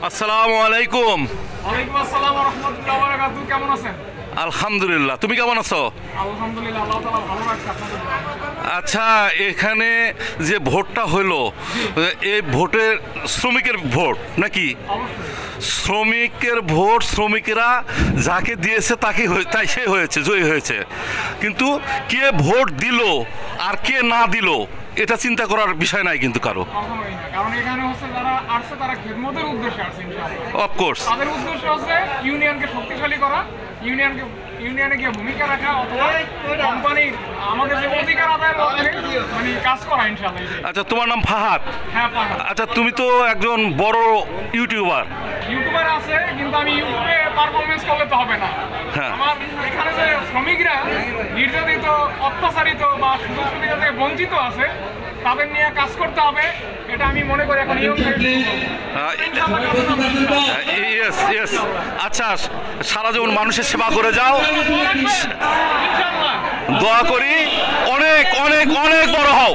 আসসালামু আলাইকুম। ওয়ালাইকুম আসসালাম ওয়া রাহমাতুল্লাহি ওয়া বারাকাতুহু। কেমন আছেন? আলহামদুলিল্লাহ, তুমি কেমন আছো? আলহামদুলিল্লাহ, আল্লাহ তাআলা ভালো রাখছে আপনাদের দোয়া। আচ্ছা, এখানে যে ভোটটা হলো, এই ভোটের শ্রমিকের ভোট নাকি? শ্রমিকের ভোট, শ্রমিকেরা যাকে দিয়েছে তাকে তাই সে হয়েছে, জয়ী হয়েছে। কিন্তু কে ভোট দিল আর কে না দিল এটা চিন্তা করার বিষয় নাই কিন্তু কারো। কারণ এখানে হচ্ছে যারা আসছে তারা খেদমতের উদ্দেশ্যে আসছে ইনশাআল্লাহ। অফকোর্স তাদের উদ্দেশ্য হচ্ছে ইউনিয়নকে শক্তিশালী করা, ইউনিয়নে গিয়ে ভূমিকা রাখা, অথবা কোম্পানির আমাদের যে অধিকার আদায়ের মানে কাজ করা ইনশাআল্লাহ। আচ্ছা, তোমার নাম ফাহাদ? হ্যাঁ, ফাহাদ। আচ্ছা, তুমি তো একজন বড় ইউটিউবার আছে, কিন্তু আমি ইউটিউবে পারফরমেন্স করলে তো হবে না। হ্যাঁ। আমার এখানে যে শ্রমিকরা নির্যাতিত, অত্যাচারিত বা সুযোগ সুবিধা থেকে বঞ্চিত আছে, তাদের নিয়ে কাজ করতে হবে। এটা আমি মনে করি এখন আচ্ছা, সারা জীবন মানুষের সেবা করে যাও, দোয়া করি অনেক অনেক অনেক বড় হও।